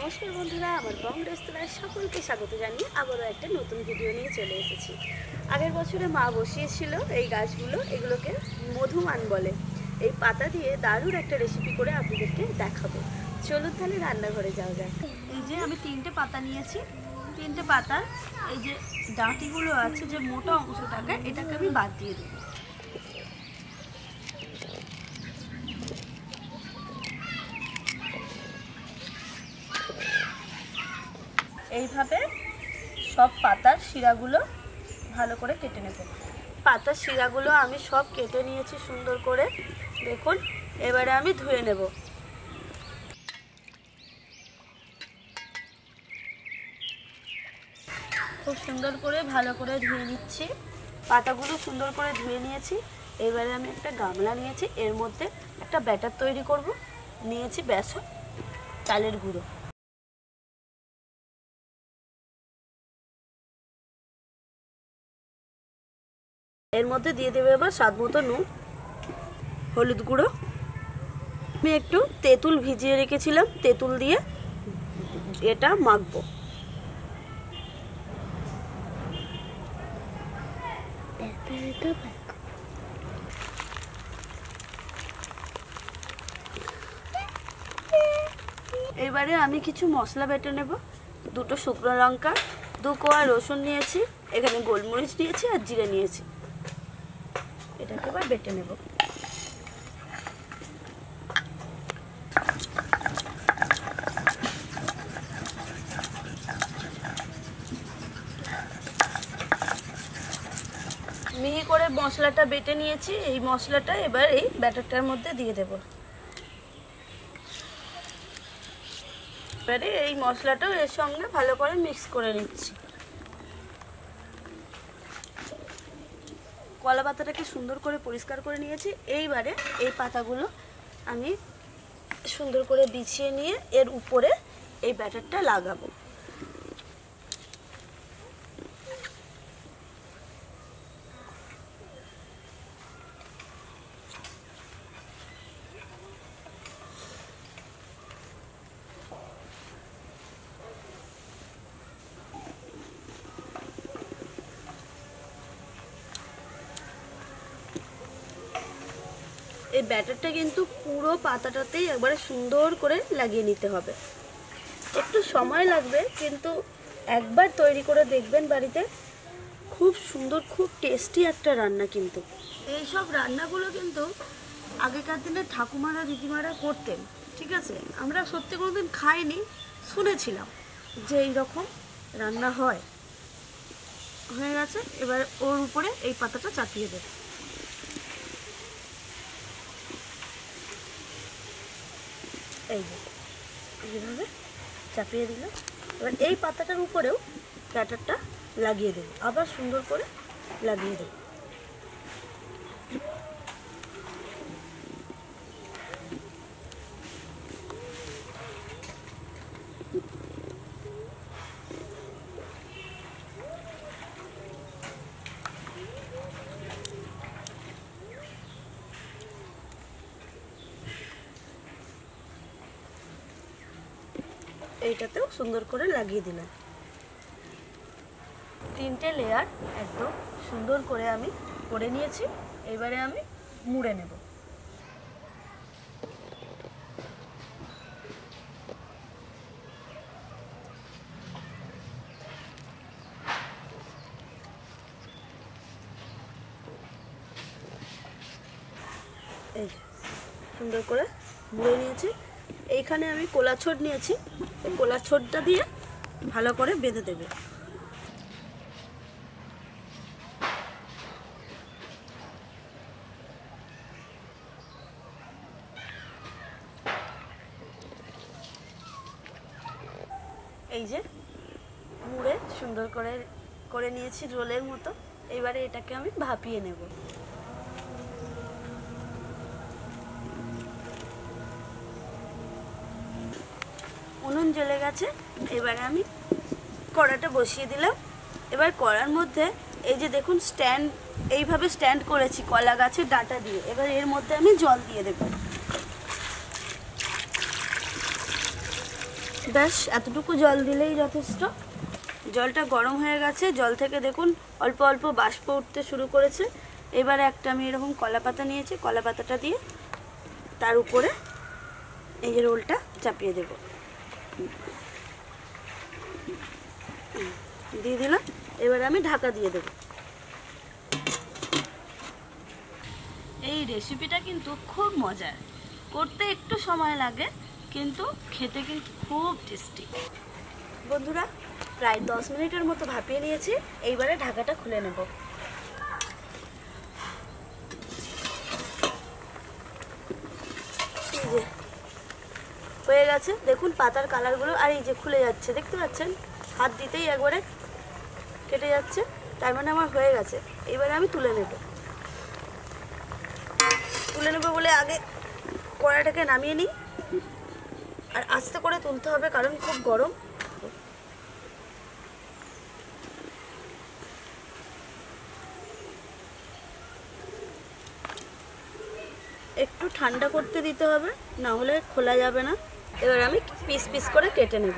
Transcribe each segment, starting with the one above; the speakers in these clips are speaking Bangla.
নমস্কার বন্ধুরা, আমার বং রেস্তোরাঁয় সকলকে স্বাগত জানিয়ে আবারও একটা নতুন ভিডিও নিয়ে চলে এসেছি। আগের বছরে মা বসিয়েছিল এই গাছগুলো, এগুলোকে মধুমান বলে। এই পাতা দিয়ে দারুণ একটা রেসিপি করে আপনাদেরকে দেখাবো। চলুন তাহলে রান্নাঘরে যাওয়া যাক। এই যে আমি 3টে পাতা নিয়েছি। 3টে পাতার এই যে ডাঁটিগুলো আছে, যে মোটা অংশটাকে, এটাকে আমি বাদ দিয়ে দেবো। এইভাবে সব পাতার শিরাগুলো ভালো করে কেটে নেব। পাতার শিরাগুলো আমি সব কেটে নিয়েছি সুন্দর করে, দেখুন। এবারে আমি ধুয়ে নেব। খুব সুন্দর করে ভালো করে ধুয়ে নিচ্ছি। পাতাগুলো সুন্দর করে ধুয়ে নিয়েছি। এবারে আমি একটা গামলা নিয়েছি, এর মধ্যে একটা ব্যাটার তৈরি করব। নিয়েছি বেসন, চালের গুঁড়ো। এর মধ্যে দিয়ে দেবো এবার স্বাদ মতো নুন, হলুদ গুঁড়ো। আমি একটু তেঁতুল ভিজিয়ে রেখেছিলাম, তেঁতুল দিয়ে এটা মাখবো। এবারে আমি কিছু মশলা বেটে নেব। 2টো শুকনো লঙ্কা, 2 কোয়া রসুন নিয়েছি, এখানে গোলমরিচ নিয়েছি আর জিরে নিয়েছি। এটাকে এবার বেটে নেব। মিহি করে মশলাটা বেটে নিয়েছি। এই মশলাটা এবার এই ব্যাটারটার মধ্যে দিয়ে দেব। এবারে এই মশলাটাও এর সঙ্গে ভালো করে মিক্স করে নিচ্ছি। কলা পাতাটাকে সুন্দর করে পরিষ্কার করে নিয়েছি। এইবারে এই পাতাগুলো আমি সুন্দর করে বিছিয়ে নিয়ে এর উপরে এই ব্যাটারটা লাগাবো। এই ব্যাটারটা কিন্তু পুরো পাতাটাতেই একবারে সুন্দর করে লাগিয়ে নিতে হবে। একটু সময় লাগবে, কিন্তু একবার তৈরি করে দেখবেন বাড়িতে, খুব সুন্দর, খুব টেস্টি একটা রান্না। কিন্তু এই সব রান্নাগুলো কিন্তু আগেকার দিনে ঠাকুমারা দিদিমারা করতেন, ঠিক আছে? আমরা সত্যি কোনোদিন খাইনি, শুনেছিলাম যে এই রকম রান্না হয়। হয়ে গেছে, এবার ওর উপরে এই পাতাটা চাপিয়ে দেব। এই যে এইভাবে চাপিয়ে দিলাম। এবার এই পাতাটার উপরেও ব্যাটারটা লাগিয়ে দেব, আবার সুন্দর করে লাগিয়ে দেব। এইটাতেও সুন্দর করে লাগিয়ে দিলাম। 3টে লেয়ার একদম সুন্দর করে আমি করে নিয়েছি। এবারে আমি মুড়ে নেব। এই সুন্দর করে মুড়ে নিয়েছি। এইখানে আমি কোলা ছোট নিয়েছি, এই কোলা ছোটটা দিয়ে ভালো করে বেঁধে দেবে। এই যে মুড়ে সুন্দর করে করে নিয়েছি রোলের মতো। এবারে এটাকে আমি ভাপিয়ে নেব। উনুন জ্বলে গেছে, এবারে আমি কড়াটা বসিয়ে দিলাম। এবার কড়ার মধ্যে এই যে দেখুন স্ট্যান্ড, এইভাবে স্ট্যান্ড করেছি কলা গাছের ডাঁটা দিয়ে। এবার এর মধ্যে আমি জল দিয়ে দেব। ব্যাস এতটুকু জল দিলেই যথেষ্ট। জলটা গরম হয়ে গেছে, জল থেকে দেখুন অল্প অল্প বাষ্প উঠতে শুরু করেছে। এবারে একটা আমি এরকম কলা পাতা নিয়েছি, কলা পাতাটা দিয়ে তার উপরে এই যে রোলটা চাপিয়ে দেব, দিয়ে দিলাম। এবারে আমি ঢাকা দিয়ে দেব। এই রেসিপিটা কিন্তু খুব মজার, করতে একটু সময় লাগে কিন্তু খেতে কিন্তু খুব টেস্টি। বন্ধুরা প্রায় 10 মিনিটের মতো ভাপিয়ে নিয়েছি, এইবারে ঢাকাটা খুলে নেব। এই যে হয়ে গেছে, দেখুন পাতার কালারগুলো, আর এই যে খুলে যাচ্ছে, দেখতে পাচ্ছেন? হাত দিতেই একবারে কেটে যাচ্ছে, তার মানে আমার হয়ে গেছে। এইবারে আমি তুলে নেব। তুলে নেব বলে আগে কড়াইটাকে নামিয়ে নিই, আর আস্তে করে তুলতে হবে কারণ খুব গরম। একটু ঠান্ডা করতে দিতে হবে, না হলে খোলা যাবে না। এবার আমি পিস পিস করে কেটে নেব।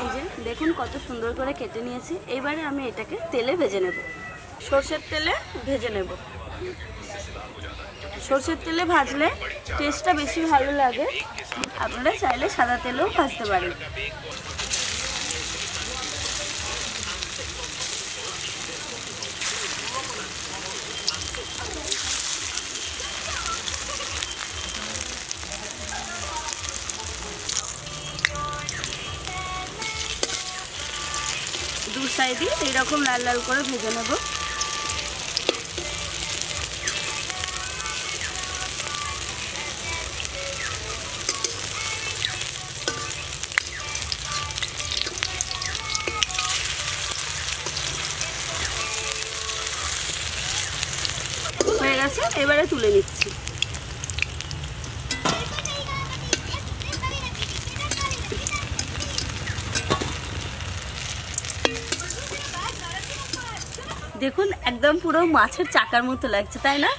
এই যে দেখুন কত সুন্দর করে কেটে নিয়েছি। এইবারে আমি এটাকে তেলে ভেজে নেব, সর্ষের তেলে ভেজে নেব। সর্ষের তেলে ভাজলে টেস্টটা বেশি ভালো লাগে, আপনারা চাইলে সাদা তেলেও ভাজতে পারেন। দু সাইডে এইরকম লাল লাল করে ভেজে নেব। হয়ে গেছে, এবারে তুলে নিচ্ছি। দেখুন একদম পুরো মাছের চাকার মতো লাগছে, তাই না?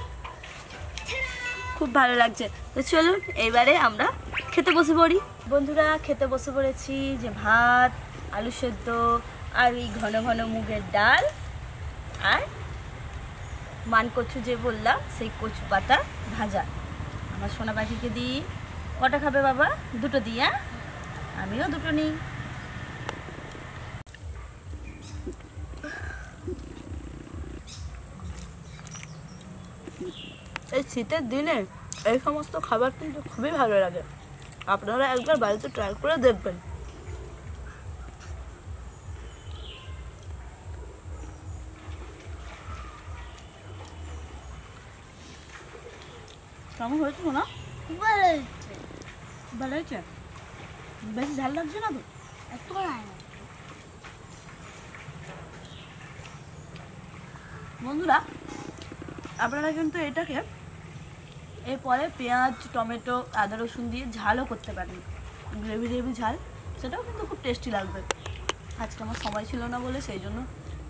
খুব ভালো লাগছে। তো চলুন এইবারে আমরা খেতে বসে পড়ি। বন্ধুরা খেতে বসে পড়েছি, যে ভাত, আলু সেদ্ধ, আর এই ঘন ঘন মুগের ডাল, আর মানকচু যে বললাম সেই কচু পাতা ভাজা। আমার সোনা পাখিকে দিই। কটা খাবে বাবা? দুটো দিই। আমিও দুটো নিই। এই শীতের দিনে এই সমস্ত খাবার কিন্তু খুবই ভালো লাগে, আপনারা একবার বাড়িতে ট্রাই করে দেখবেন। কেমন হয়েছে না? ভালো হয়েছে। বেশি ঝাল লাগছে না তো? একটু বন্ধুরা আপনারা কিন্তু এটাকে এরপরে পেঁয়াজ, টমেটো, আদা রসুন দিয়ে ঝালও করতে পারেন, গ্রেভি গ্রেভি ঝাল, সেটাও কিন্তু খুব টেস্টি লাগবে। আজকে আমার সময় ছিল না বলে সেই জন্য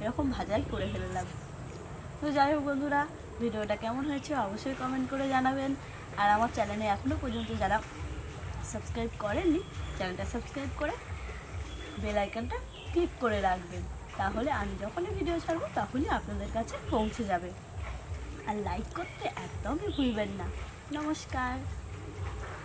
এরকম ভাজাই করে ফেললাম। তো যাই হোক বন্ধুরা, ভিডিওটা কেমন হয়েছে অবশ্যই কমেন্ট করে জানাবেন। আর আমার চ্যানেলে এখনও পর্যন্ত যারা সাবস্ক্রাইব করেননি, চ্যানেলটা সাবস্ক্রাইব করে বেল আইকনটা ক্লিক করে রাখবেন, তাহলে আমি যখনই ভিডিও ছাড়বো তখনই আপনাদের কাছে পৌঁছে যাবে। আর লাইক করতে একদমই ভুলবেন না। নমস্কার।